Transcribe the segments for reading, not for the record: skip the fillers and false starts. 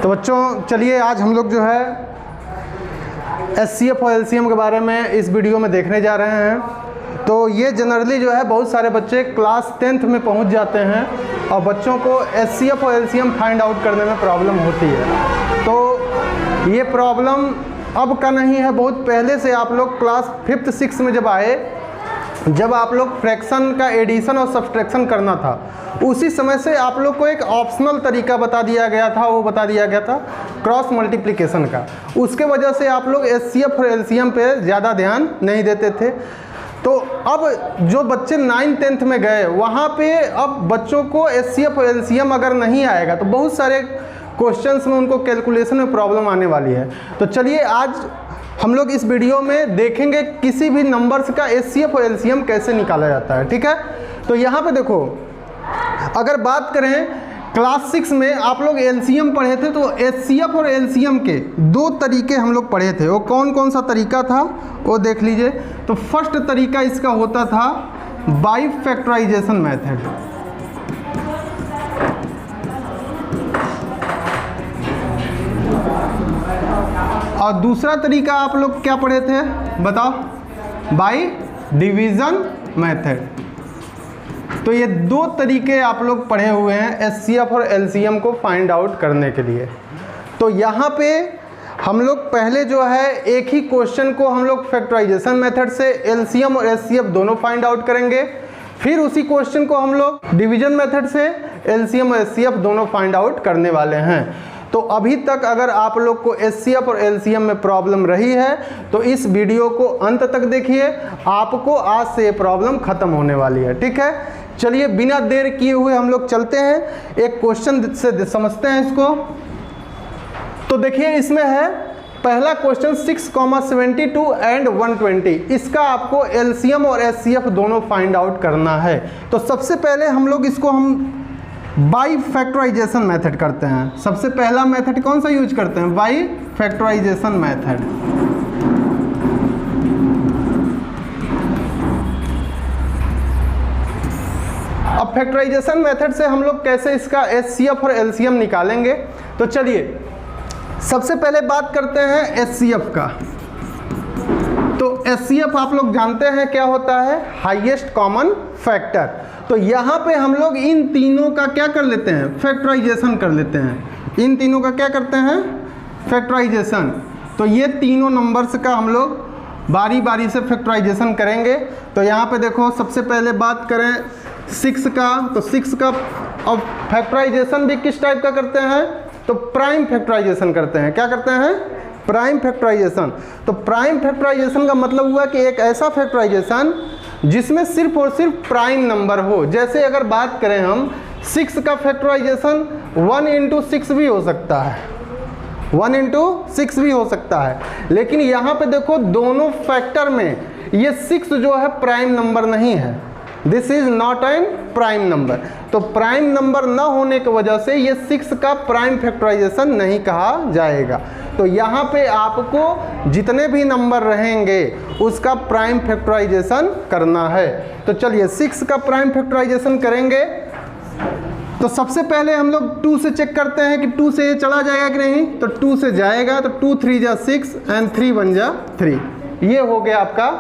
तो बच्चों चलिए आज हम लोग जो है एचसीएफ और एलसीएम के बारे में इस वीडियो में देखने जा रहे हैं। तो ये जनरली जो है बहुत सारे बच्चे क्लास 10th में पहुंच जाते हैं और बच्चों को एचसीएफ और एलसीएम फाइंड आउट करने में प्रॉब्लम होती है। तो ये प्रॉब्लम अब का नहीं है, बहुत पहले से आप लोग क्लास 5th 6th में जब आए, जब आप लोग फ्रैक्शन का एडिशन और सब्सट्रैक्शन करना था, उसी समय से आप लोग को एक ऑप्शनल तरीका बता दिया गया था, वो बता दिया गया था क्रॉस मल्टीप्लिकेशन का। उसके वजह से आप लोग एचसीएफ और एलसीएम पे ज़्यादा ध्यान नहीं देते थे। तो अब जो बच्चे 9th 10th में गए, वहाँ पे अब बच्चों को एचसीएफ और एलसीएम अगर नहीं आएगा तो बहुत सारे क्वेश्चंस में उनको कैलकुलेशन में प्रॉब्लम आने वाली है। तो चलिए आज हम लोग इस वीडियो में देखेंगे किसी भी नंबर्स का एचसीएफ और एलसीएम कैसे निकाला जाता है। ठीक है, तो यहाँ पे देखो, अगर बात करें क्लास 6 में आप लोग एलसीएम पढ़े थे, तो एचसीएफ और एलसीएम के दो तरीके हम लोग पढ़े थे। वो कौन कौन सा तरीका था वो देख लीजिए। तो फर्स्ट तरीका इसका होता था बाई फैक्टराइजेशन मेथड। और दूसरा तरीका आप लोग क्या पढ़े थे बताओ? By division method. तो ये दो तरीके आप लोग पढ़े हुए हैं एचसीएफ और एलसीएम को फाइंड आउट करने के लिए। तो यहाँ पे हम लोग पहले जो है एक ही क्वेश्चन को हम लोग फैक्टराइजेशन मेथड से एलसीएम और एचसीएफ दोनों फाइंड आउट करेंगे, फिर उसी क्वेश्चन को हम लोग डिवीजन मेथड से एलसीएम और एचसीएफ दोनों फाइंड आउट करने वाले हैं। तो अभी तक अगर आप लोग को एचसीएफ और एलसीएम में प्रॉब्लम रही है तो इस वीडियो को अंत तक देखिए, आपको आज से ये प्रॉब्लम खत्म होने वाली है। ठीक है, चलिए बिना देर किए हुए हम लोग चलते हैं, एक क्वेश्चन से समझते हैं इसको। तो देखिए इसमें है पहला क्वेश्चन 6,72 एंड 120। इसका आपको एलसीएम और एचसीएफ दोनों फाइंड आउट करना है। तो सबसे पहले हम लोग इसको बाई फैक्टराइजेशन मेथड करते हैं। सबसे पहला मेथड कौन सा यूज करते हैं? By factorisation method. अब फैक्टराइजेशन मेथड से हम लोग कैसे इसका एचसीएफ और एलसीएम निकालेंगे, तो चलिए सबसे पहले बात करते हैं एचसीएफ का। तो एचसीएफ आप लोग जानते हैं क्या होता है? Highest common factor. तो यहाँ पे हम लोग इन तीनों का क्या कर लेते हैं? फैक्टराइजेशन कर लेते हैं। इन तीनों का क्या करते हैं? फैक्टराइजेशन। तो ये तीनों नंबर्स का हम लोग बारी बारी से फैक्टराइजेशन करेंगे। तो यहाँ पे देखो, सबसे पहले बात करें 6 का, तो 6 का अब फैक्टराइजेशन भी किस टाइप का करते हैं? तो प्राइम फैक्टराइजेशन करते हैं। क्या करते हैं? Prime factorisation. तो प्राइम फैक्टराइजेशन का मतलब हुआ कि एक ऐसा फैक्टराइजेशन जिसमें सिर्फ और सिर्फ प्राइम नंबर हो। जैसे अगर बात करें हम 6 का फैक्टराइजेशन 1 into 6 भी हो सकता है, 1 into 6 भी हो सकता है, लेकिन यहाँ पे देखो दोनों फैक्टर में ये 6 जो है प्राइम नंबर नहीं है। This is not an prime number. तो प्राइम नंबर न होने की वजह से ये 6 का प्राइम फैक्टराइजेशन नहीं कहा जाएगा। तो यहाँ पे आपको जितने भी नंबर रहेंगे उसका प्राइम फैक्टराइजेशन करना है। तो चलिए 6 का प्राइम फैक्टराइजेशन करेंगे। तो सबसे पहले हम लोग 2 से चेक करते हैं कि 2 से ये चला जाएगा कि नहीं। तो 2 से जाएगा, तो 2 3 जा 6 एंड 3 1 जा 3। ये हो गया आपका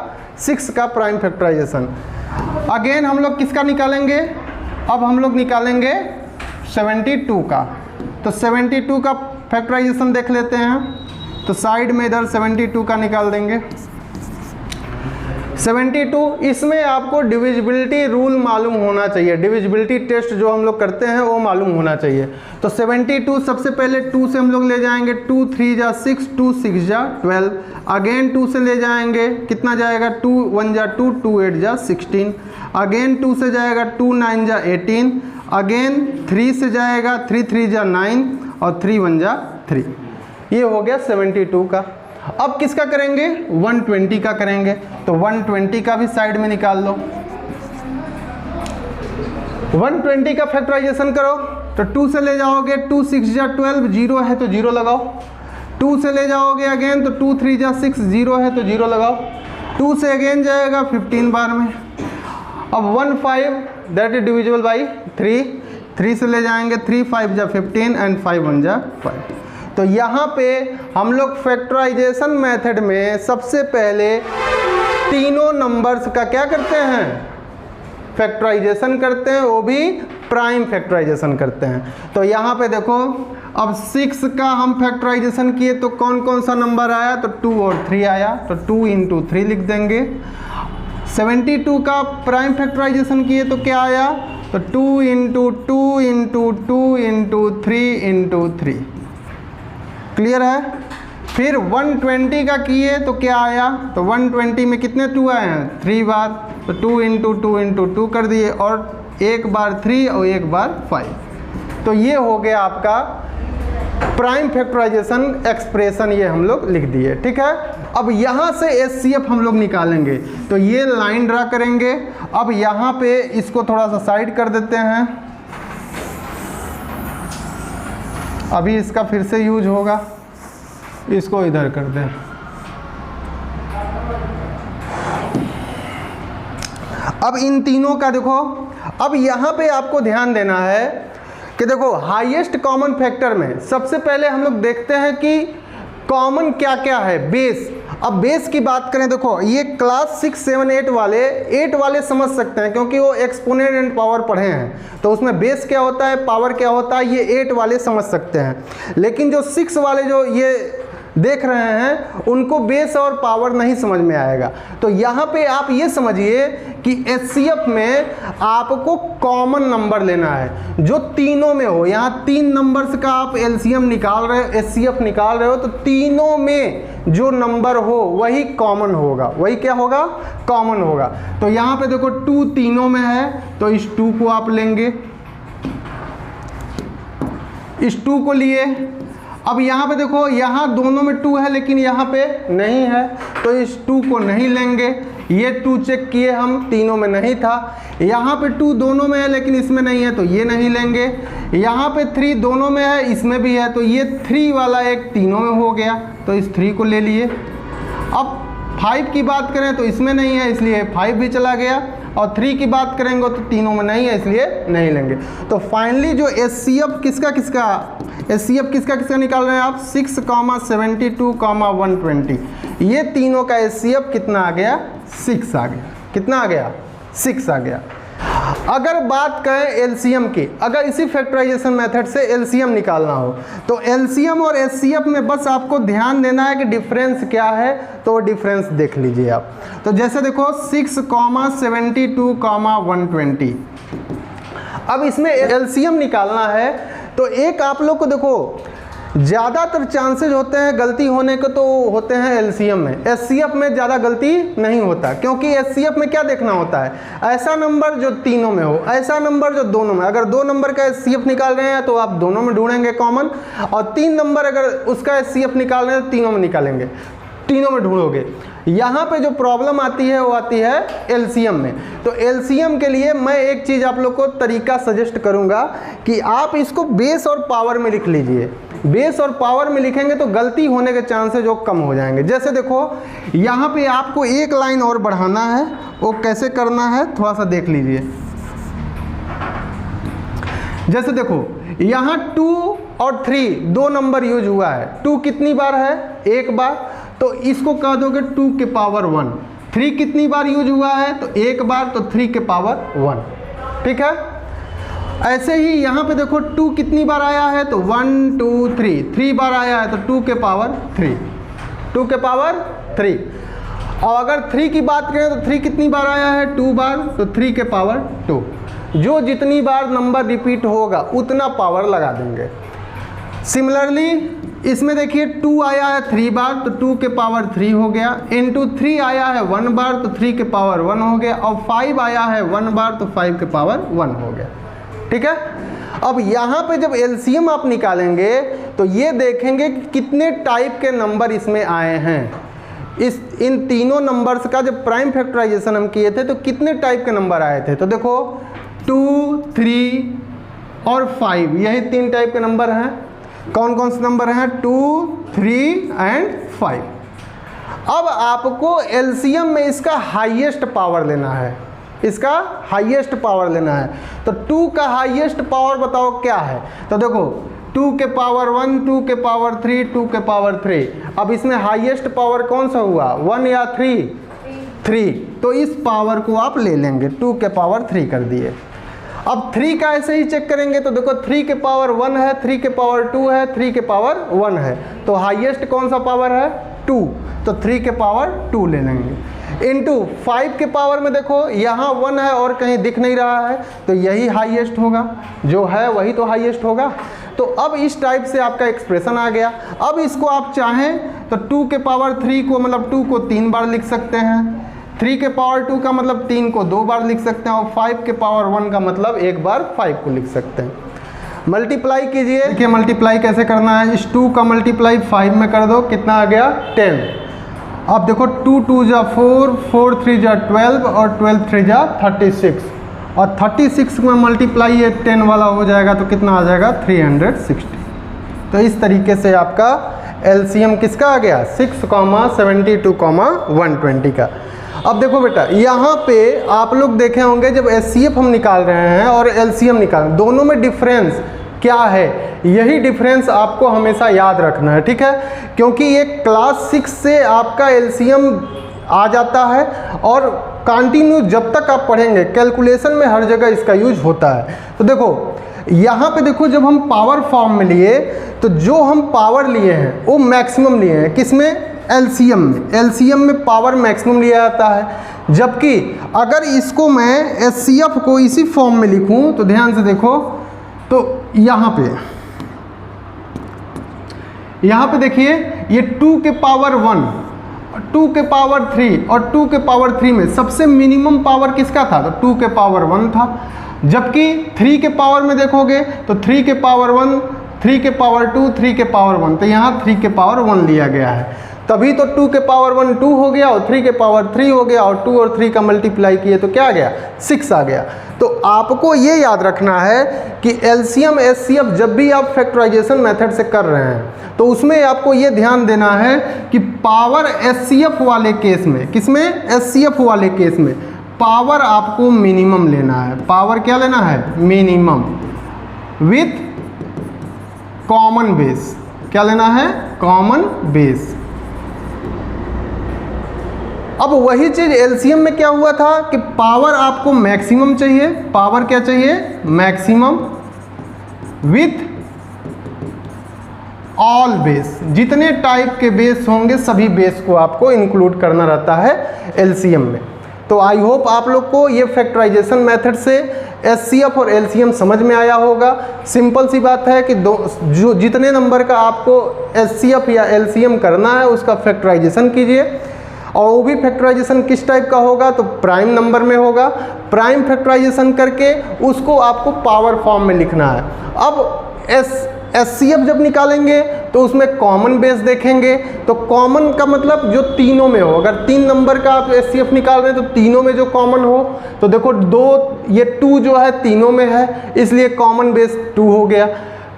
6 का प्राइम फैक्टराइजेशन। अगेन हम लोग किसका निकालेंगे? अब हम लोग निकालेंगे 72 का। तो 72 का फैक्टराइजेशन देख लेते हैं। तो साइड में इधर 72 का निकाल देंगे। 72, इसमें आपको डिविजिबिलिटी रूल मालूम होना चाहिए, डिविजिबिलिटी टेस्ट जो हम लोग करते हैं वो मालूम होना चाहिए। तो 72 सबसे पहले 2 से हम लोग ले जाएंगे, 2 3 जा 6, 2 6 जा 12। अगेन 2 से ले जाएंगे, कितना जाएगा? 2 1 जा 2, 2 8 जा 16। अगेन 2 से जाएगा, 2 9 जा 18। अगेन 3 से जाएगा, 3 3 जा 9 और 3 1 जा 3। ये हो गया 72 का। अब किसका करेंगे? 120 का करेंगे। तो 120 का भी साइड में निकाल लो। 120 का फैक्टराइजेशन करो। तो 2 से ले जाओगे, 2 6 जा 12, 0 है तो 0 लगाओ। 2 से ले जाओगे अगेन, तो 2 3 जा 6, 0 है तो 0 लगाओ। 2 से अगेन जाएगा 15 बार में। अब 1 5 दैट इज डिविजिबल बाई 3। 3 से ले जाएंगे, 3 5 जा 15 एंड 5 1 जा 5। तो यहाँ पे हम लोग फैक्टराइजेशन मेथड में सबसे पहले तीनों नंबर्स का क्या करते हैं, फैक्टराइजेशन करते हैं, वो भी प्राइम फैक्टराइजेशन करते हैं। तो यहाँ पे देखो अब 6 का हम फैक्टराइजेशन किए तो कौन कौन सा नंबर आया, तो 2 और 3 आया, तो 2 इंटू 3 लिख देंगे। 72 का प्राइम फैक्टराइजेशन किए तो क्या आया, तो 2 into 2 into 2 into 3 into 3। Clear है। फिर 120 का किए तो क्या आया, तो 120 में कितने 2 आए हैं, 3 बार, तो 2 इंटू 2 इंटू 2 कर दिए, और एक बार 3 और एक बार 5। तो ये हो गया आपका प्राइम फैक्टराइजेशन एक्सप्रेशन, ये हम लोग लिख दिए। ठीक है। अब यहाँ से एचसीएफ हम लोग निकालेंगे, तो ये लाइन ड्रा करेंगे। अब यहाँ पे इसको थोड़ा सा साइड कर देते हैं, अभी इसका फिर से यूज होगा, इसको इधर कर दें। अब इन तीनों का देखो, अब यहाँ पे आपको ध्यान देना है कि देखो हाईएस्ट कॉमन फैक्टर में सबसे पहले हम लोग देखते हैं कि कॉमन क्या क्या है, बेस। अब बेस की बात करें, देखो ये क्लास 6, 7, 8 वाले 8 वाले समझ सकते हैं क्योंकि वो एक्सपोनेंट एंड पावर पढ़े हैं, तो उसमें बेस क्या होता है, पावर क्या होता है, ये 8 वाले समझ सकते हैं। लेकिन जो 6 वाले जो ये देख रहे हैं उनको बेस और पावर नहीं समझ में आएगा। तो यहाँ पे आप ये समझिए कि एचसीएफ में आपको कॉमन नंबर लेना है जो तीनों में हो। यहाँ 3 नंबर्स का आप एलसीएम निकाल रहे हो, एचसीएफ निकाल रहे हो, तो तीनों में जो नंबर हो वही कॉमन होगा, वही क्या होगा, कॉमन होगा। तो यहाँ पे देखो 2 तीनों में है, तो इस 2 को आप लेंगे, इस 2 को लिए। अब यहाँ पे देखो यहाँ दोनों में 2 है लेकिन यहाँ पे नहीं है, तो इस 2 को नहीं लेंगे। ये 2 चेक किए हम, तीनों में नहीं था। यहाँ पे 2 दोनों में है लेकिन इसमें नहीं है, तो ये नहीं लेंगे। यहाँ पे 3 दोनों में है, इसमें भी है, तो ये 3 वाला एक तीनों में हो गया, तो इस 3 को ले लिए। अब 5 की बात करें तो इसमें नहीं है, इसलिए 5 भी चला गया, और 3 की बात करेंगे तो तीनों में नहीं है, इसलिए नहीं लेंगे। तो फाइनली जो एचसीएफ किसका किसका निकाल रहे हैं आप, 6, 72, 120, ये तीनों का एचसीएफ कितना आ गया, 6 आ गया। कितना आ गया, 6 आ गया। अगर बात करें एलसीएम की, अगर इसी फैक्टराइजेशन मेथड से एलसीएम निकालना हो तो एलसीएम और एचसीएफ में बस आपको ध्यान देना है कि डिफरेंस क्या है, तो डिफरेंस देख लीजिए आप। तो जैसे देखो 6, 72, 120, अब इसमें एलसीएम निकालना है तो एक आप लोग को देखो ज़्यादातर चांसेज होते हैं गलती होने के, तो होते हैं एलसीएम में। एचसीएफ में ज़्यादा गलती नहीं होता, क्योंकि एचसीएफ में क्या देखना होता है, ऐसा नंबर जो तीनों में हो, ऐसा नंबर जो दोनों में। अगर 2 नंबर का एचसीएफ निकाल रहे हैं तो आप दोनों में ढूंढेंगे कॉमन, और 3 नंबर अगर उसका एचसीएफ निकाल रहे हैं तो तीनों में निकालेंगे, तीनों में ढूंढोगे। यहाँ पे जो प्रॉब्लम आती है वो आती है एलसीएम में। तो एलसीएम के लिए मैं एक चीज़ आप लोग को तरीका सजेस्ट करूँगा कि आप इसको बेस और पावर में लिख लीजिए। बेस और पावर में लिखेंगे तो गलती होने के चांसेस जो कम हो जाएंगे। जैसे देखो यहाँ पे आपको एक लाइन और बढ़ाना है, वो कैसे करना है थोड़ा सा देख लीजिए। जैसे देखो यहाँ 2 और 3 2 नंबर यूज हुआ है। 2 कितनी बार है, एक बार, तो इसको कह दोगे 2 के पावर 1। 3 कितनी बार यूज हुआ है, तो एक बार, तो 3 के पावर 1। ठीक है। ऐसे ही यहाँ पे देखो 2 कितनी बार आया है, तो 1, 2, 3 बार आया है, तो 2 के पावर 3, 2 के पावर 3। और अगर 3 की बात करें तो 3 कितनी बार आया है, 2 बार, तो 3 के पावर 2। जो जितनी बार नंबर रिपीट होगा उतना पावर लगा देंगे। सिमिलरली इसमें देखिए 2 आया है 3 बार, तो 2 के पावर 3 हो गया, इंटू 3 आया है 1 बार, तो 3 के पावर 1 हो गया, और 5 आया है 1 बार, तो 5 के पावर 1 हो गया। ठीक है। अब यहाँ पे जब एलसीएम आप निकालेंगे तो ये देखेंगे कि कितने टाइप के नंबर इसमें आए हैं। इन तीनों नंबर्स का जब प्राइम फैक्टराइजेशन हम किए थे तो कितने टाइप के नंबर आए थे, तो देखो 2, 3 और 5, यही 3 टाइप के नंबर हैं। कौन कौन से नंबर हैं, 2, 3 एंड 5। अब आपको एलसीएम में इसका हाईएस्ट पावर लेना है, इसका हाईएस्ट पावर लेना है। तो 2 का हाईएस्ट पावर बताओ क्या है, तो देखो 2 के पावर 1, 2 के पावर 3, 2 के पावर 3। अब इसमें हाईएस्ट पावर कौन सा हुआ, 1 या 3? तो इस पावर को आप ले लेंगे, 2 के पावर 3 कर दिए। अब 3 का ऐसे ही चेक करेंगे तो देखो 3 के पावर 1 है, 3 के पावर 2 है, 3 के पावर 1 है, तो हाईएस्ट कौन सा पावर है, 2, तो 3 के पावर 2 ले लेंगे। इनटू 5 के पावर में देखो यहाँ 1 है और कहीं दिख नहीं रहा है, तो यही हाईएस्ट होगा, जो है वही तो हाईएस्ट होगा। तो अब इस टाइप से आपका एक्सप्रेशन आ गया। अब इसको आप चाहें तो 2 के पावर 3 को मतलब 2 को 3 बार लिख सकते हैं, 3 के पावर 2 का मतलब 3 को 2 बार लिख सकते हैं, और 5 के पावर 1 का मतलब 1 बार 5 को लिख सकते हैं। मल्टीप्लाई कीजिए, देखिए मल्टीप्लाई कैसे करना है, इस 2 का मल्टीप्लाई 5 में कर दो, कितना आ गया 10। अब देखो 2 2 जा 4, 4 3 जा 12 और 12 3 जा 36, और 36 में मल्टीप्लाई ये 10 वाला हो जाएगा तो कितना आ जाएगा 360। तो इस तरीके से आपका एलसीएम किसका आ गया 6, 72, 120 का। अब देखो बेटा यहाँ पे आप लोग देखे होंगे जब एचसीएफ हम निकाल रहे हैं और एलसीएम निकाल, दोनों में डिफरेंस क्या है, यही डिफरेंस आपको हमेशा याद रखना है, ठीक है। क्योंकि ये क्लास 6 से आपका एलसीएम आ जाता है और कंटिन्यू जब तक आप पढ़ेंगे कैलकुलेशन में हर जगह इसका यूज होता है। तो देखो यहाँ पे देखो जब हम पावर फॉर्म में लिए तो जो हम पावर लिए हैं वो मैक्सिमम लिए हैं, किसमें, एलसीएम में। एलसीएम में पावर मैक्सिमम लिया जाता है। जबकि अगर इसको मैं एचसीएफ को इसी फॉर्म में लिखूं तो ध्यान से देखो, तो यहाँ पे देखिए ये 2 के पावर 1, 2 के पावर 3 और 2 के पावर 3 में सबसे मिनिमम पावर किसका था, तो 2 के पावर 1 था। जबकि 3 के पावर में देखोगे तो 3 के पावर 1, 3 के पावर 2, 3 के पावर 1, तो यहाँ 3 के पावर 1 लिया गया है, तभी तो 2 के पावर 1 2 हो गया और 3 के पावर 3 हो गया, और 2 और 3 का मल्टीप्लाई किए तो क्या आ गया 6 आ गया। तो आपको ये याद रखना है कि एलसीएम एचसीएफ जब भी आप फैक्टराइजेशन मेथड से कर रहे हैं तो उसमें आपको ये ध्यान देना है कि पावर एचसीएफ वाले केस में, किसमें, एचसीएफ वाले केस में पावर आपको मिनिमम लेना है। पावर क्या लेना है, मिनिमम विथ कॉमन बेस। क्या लेना है, कॉमन बेस। अब वही चीज एलसीएम में क्या हुआ था कि पावर आपको मैक्सिमम चाहिए, पावर क्या चाहिए, मैक्सिमम विथ ऑल बेस। जितने टाइप के बेस होंगे सभी बेस को आपको इंक्लूड करना रहता है एलसीएम में। तो आई होप आप लोग को ये फैक्टराइजेशन मेथड से एचसीएफ और एलसीएम समझ में आया होगा। सिंपल सी बात है कि जो जितने नंबर का आपको एचसीएफ या एलसीएम करना है उसका फैक्टराइजेशन कीजिए, और वो भी फैक्टराइजेशन किस टाइप का होगा, तो प्राइम नंबर में होगा। प्राइम फैक्टराइजेशन करके उसको आपको पावर फॉर्म में लिखना है। अब एचसीएफ जब निकालेंगे तो उसमें कॉमन बेस देखेंगे, तो कॉमन का मतलब जो तीनों में हो। अगर 3 नंबर का आप एचसीएफ निकाल रहे हैं तो तीनों में जो कॉमन हो, तो देखो 2 ये 2 जो है तीनों में है, इसलिए कॉमन बेस 2 हो गया।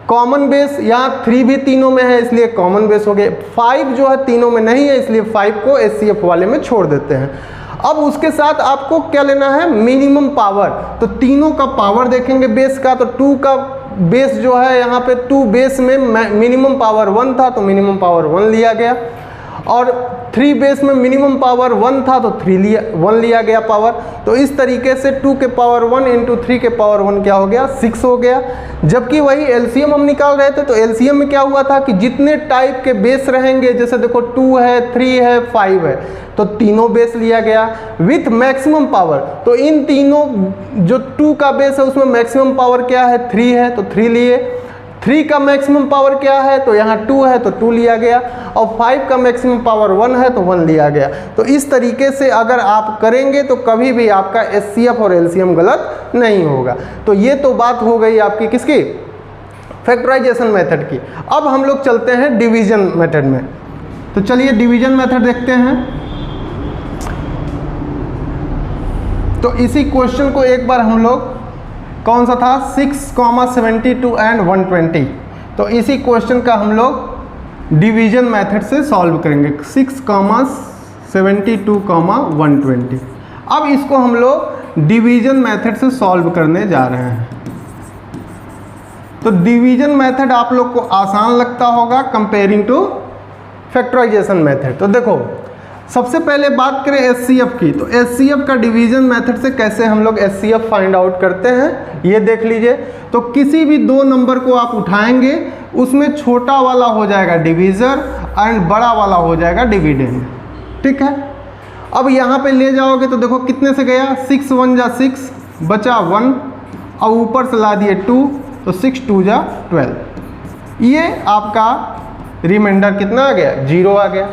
कॉमन बेस यहाँ 3 भी तीनों में है, इसलिए कॉमन बेस हो गए। 5 जो है तीनों में नहीं है, इसलिए 5 को एचसीएफ वाले में छोड़ देते हैं। अब उसके साथ आपको क्या लेना है, मिनिमम पावर। तो तीनों का पावर देखेंगे बेस का, तो 2 का बेस जो है यहाँ पे 2 बेस में मिनिमम पावर 1 था तो मिनिमम पावर 1 लिया गया, और 3 बेस में मिनिमम पावर 1 था तो 1 लिया गया पावर। तो इस तरीके से 2 के पावर 1 इंटू 3 के पावर 1 क्या हो गया, 6 हो गया। जबकि वही एलसीएम हम निकाल रहे थे तो एलसीएम में क्या हुआ था कि जितने टाइप के बेस रहेंगे, जैसे देखो 2 है, 3 है, 5 है, तो तीनों बेस लिया गया विथ मैक्सिमम पावर। तो इन तीनों जो 2 का बेस है उसमें मैक्सिमम पावर क्या है, 3 है, तो 3 लिए। 3 का मैक्सिमम पावर क्या है, तो यहाँ 2 है तो 2 लिया गया, और 5 का मैक्सिमम पावर 1 है तो 1 लिया गया। तो इस तरीके से अगर आप करेंगे तो कभी भी आपका एचसीएफ और एलसीएम गलत नहीं होगा। तो ये तो बात हो गई आपकी किसकी, फैक्टराइजेशन मेथड की। अब हम लोग चलते हैं डिवीजन मेथड में। तो चलिए डिवीजन मेथड देखते हैं। तो इसी क्वेश्चन को एक बार हम लोग, कौन सा था, 6, 72 एंड 120, तो इसी क्वेश्चन का हम लोग डिवीजन मेथड से सॉल्व करेंगे। 6, 72, 120। अब इसको हम लोग डिवीजन मेथड से सॉल्व करने जा रहे हैं। तो डिवीजन मेथड आप लोग को आसान लगता होगा कंपेयरिंग टू फैक्टराइजेशन मेथड। तो देखो सबसे पहले बात करें एचसीएफ की, तो एचसीएफ का डिवीजन मेथड से कैसे हम लोग एचसीएफ फाइंड आउट करते हैं ये देख लीजिए। तो किसी भी दो नंबर को आप उठाएंगे उसमें छोटा वाला हो जाएगा डिवीज़र एंड बड़ा वाला हो जाएगा डिविडेंड, ठीक है। अब यहाँ पे ले जाओगे तो देखो कितने से गया, 6 1 जा 6 बचा 1 और ऊपर से ला दिए 2 तो 6 2 जा 12, ये आपका रिमाइंडर कितना आ गया, 0 आ गया।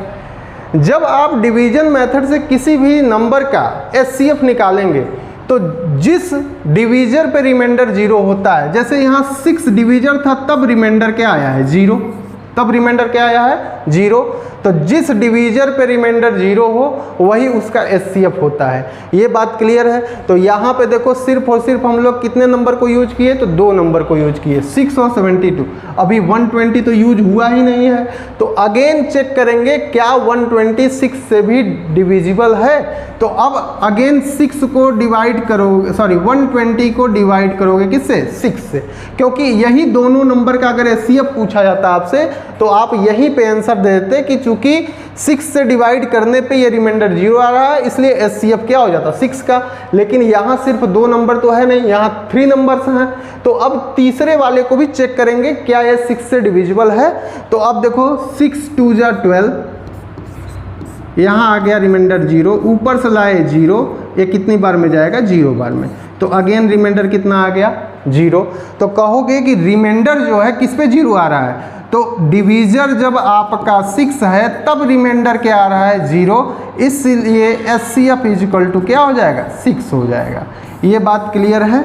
जब आप डिवीजन मेथड से किसी भी नंबर का एचसीएफ निकालेंगे तो जिस डिवीजर पे रिमाइंडर 0 होता है, जैसे यहाँ 6 डिवीजर था तब रिमाइंडर क्या आया है 0, तब रिमाइंडर क्या आया है 0, तो जिस डिवीजर पे रिमाइंडर 0 हो वही उसका एचसीएफ होता है। ये बात क्लियर है। तो यहाँ पे देखो सिर्फ और सिर्फ हम लोग कितने नंबर को यूज किए, तो 2 नंबर को यूज किए, 6 और 72। अभी 120 तो यूज हुआ ही नहीं है, तो अगेन चेक करेंगे क्या 126 से भी डिविजिबल है। तो अब अगेन 6 को डिवाइड करोगे, सॉरी 120 को डिवाइड करोगे किससे, 6 से, क्योंकि यही दोनों नंबर का अगर एचसीएफ पूछा जाता आपसे तो आप यहीं पे आंसर दे देते कि चूंकि 6 से डिवाइड करने पे ये रिमाइंडर 0 आ रहा है इसलिए एचसीएफ क्या हो जाता 6 का। लेकिन यहाँ सिर्फ 2 नंबर तो है नहीं, यहाँ 3 नंबर्स हैं। तो अब तीसरे वाले को भी चेक करेंगे क्या ये 6 से डिविजिबल है। तो अब देखो 6 2 जा 12, यहाँ आ गया रिमाइंडर 0, ऊपर से लाए 0, ये कितनी बार में जाएगा 0 बार में, तो अगेन रिमाइंडर कितना आ गया 0। तो कहोगे कि रिमाइंडर जो है किस पे 0 आ रहा है, तो डिवीजर जब आपका 6 है तब रिमाइंडर क्या आ रहा है 0, इसलिए एचसीएफ इज इक्वल टू क्या हो जाएगा 6 हो जाएगा। ये बात क्लियर है,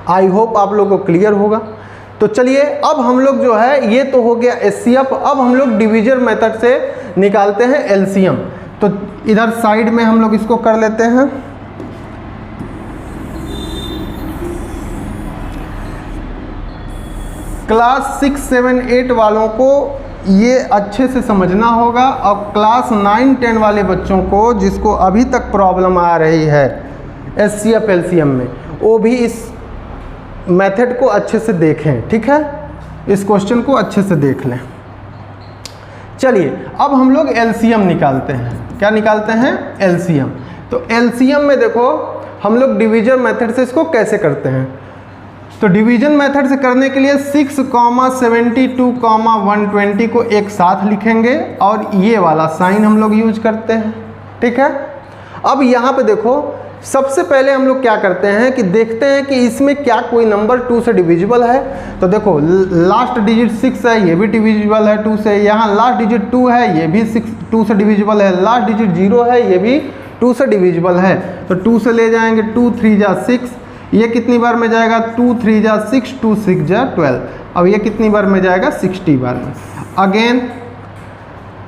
आई होप आप लोगों को क्लियर होगा। तो चलिए अब हम लोग जो है ये तो हो गया एचसीएफ, अब हम लोग डिवीजर मेथड से निकालते हैं एलसीएम। तो इधर साइड में हम लोग इसको कर लेते हैं। क्लास 6 7 8 वालों को ये अच्छे से समझना होगा, और क्लास 9 10 वाले बच्चों को जिसको अभी तक प्रॉब्लम आ रही है एचसीएफ एलसीएम में, वो भी इस मेथड को अच्छे से देखें, ठीक है, इस क्वेश्चन को अच्छे से देख लें। चलिए अब हम लोग एलसीएम निकालते हैं। क्या निकालते हैं, एलसीएम। तो एलसीएम में देखो हम लोग डिवीजन मेथड से इसको कैसे करते हैं। तो डिवीजन मेथड से करने के लिए 6, 72, 120 को एक साथ लिखेंगे और ये वाला साइन हम लोग यूज करते हैं, ठीक है। अब यहाँ पे देखो सबसे पहले हम लोग क्या करते हैं कि देखते हैं कि इसमें क्या कोई नंबर 2 से डिविजिबल है। तो देखो लास्ट डिजिट 6 है, ये भी डिविजिबल है 2 से, यहाँ लास्ट डिजिट 2 है, ये भी 2 से डिविजिबल है, लास्ट डिजिट 0 है, ये भी 2 से डिविजिबल है। तो 2 से ले जाएंगे, 2 3 जा 6, ये कितनी बार में जाएगा 2 3 जा 6, 2 6 जा 12, अब ये कितनी बार में जाएगा 60 बार में। अगेन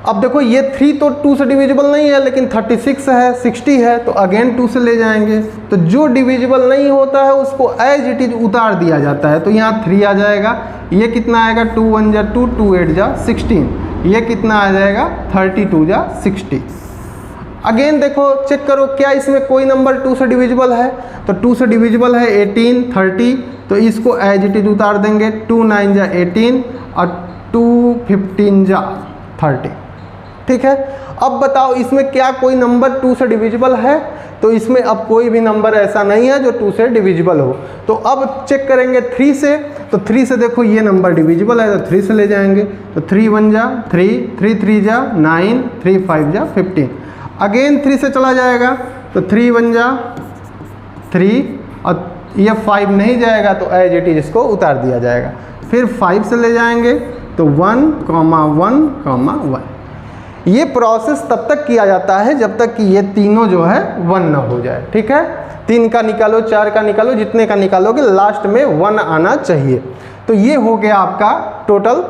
अब देखो ये 3 तो 2 से डिविजिबल नहीं है, लेकिन 36 है, 60 है, तो अगेन 2 से ले जाएंगे। तो जो डिविजिबल नहीं होता है उसको एज इट इज उतार दिया जाता है। तो यहाँ 3 आ जाएगा, ये कितना आएगा 2 1 जा 2, 2 8 जा 16, ये कितना आ जाएगा 32 जा 60। अगेन देखो चेक करो क्या इसमें कोई नंबर 2 से डिविजिबल है। तो 2 से डिविजिबल है 18 30, तो इसको एज इट इज उतार देंगे, 2 9 जा 18 और 2 15 जा 30, ठीक है। अब बताओ इसमें क्या कोई नंबर 2 से डिविजिबल है। तो इसमें अब कोई भी नंबर ऐसा नहीं है जो 2 से डिविजिबल हो। तो अब चेक करेंगे 3 से। तो 3 से देखो ये नंबर डिविजिबल है, तो 3 से ले जाएंगे। तो 3 1 जा 3, 3 3 जा 9, 3 5 जा 15। अगेन 3 से चला जाएगा, तो 3 1 जा 3 और ये 5 नहीं जाएगा, तो एज इट इज इसको उतार दिया जाएगा। फिर 5 से ले जाएंगे, तो 1 1 1। ये प्रोसेस तब तक किया जाता है जब तक कि ये तीनों जो है 1 ना हो जाए, ठीक है। 3 का निकालो, 4 का निकालो, जितने का निकालोगे लास्ट में 1 आना चाहिए। तो ये हो गया आपका टोटल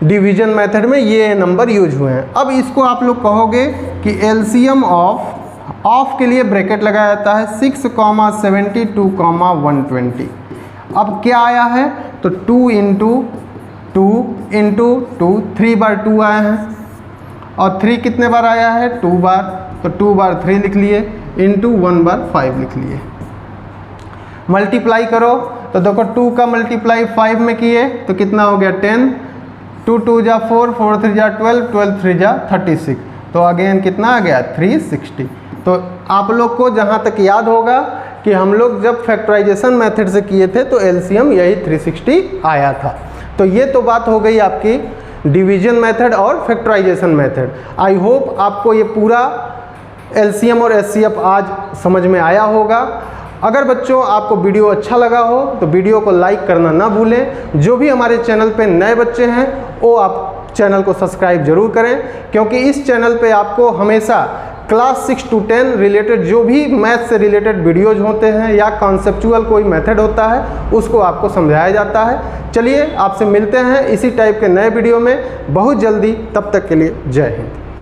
डिवीजन मेथड में ये नंबर यूज हुए हैं। अब इसको आप लोग कहोगे कि एलसीएम ऑफ के लिए ब्रैकेट लगाया जाता है 6, 72, 120। अब क्या आया है, तो 2 इंटू 2, 3 बार 2 आए हैं, और 3 कितने बार आया है 2 बार, तो 2 बार 3 लिख लिए, इंटू 1 बार 5 लिख लिए। मल्टीप्लाई करो, तो देखो 2 का मल्टीप्लाई 5 में किए तो कितना हो गया 10, 2 2 जा 4, 4 3 जा 12, 12 3 जा 36, तो अगेन कितना आ गया 360। तो आप लोग को जहाँ तक याद होगा कि हम लोग जब फैक्टराइजेशन मेथड से किए थे तो एलसीएम यही 360 आया था। तो ये तो बात हो गई आपकी डिवीजन मेथड और फैक्टराइजेशन मेथड। आई होप आपको ये पूरा एलसीएम और एचसीएफ आज समझ में आया होगा। अगर बच्चों आपको वीडियो अच्छा लगा हो तो वीडियो को लाइक करना ना भूलें। जो भी हमारे चैनल पे नए बच्चे हैं वो आप चैनल को सब्सक्राइब जरूर करें, क्योंकि इस चैनल पे आपको हमेशा क्लास 6 to 10 रिलेटेड जो भी मैथ से रिलेटेड वीडियोज होते हैं या कॉन्सेप्चुअल कोई मेथड होता है उसको आपको समझाया जाता है। चलिए आपसे मिलते हैं इसी टाइप के नए वीडियो में बहुत जल्दी, तब तक के लिए जय हिंद।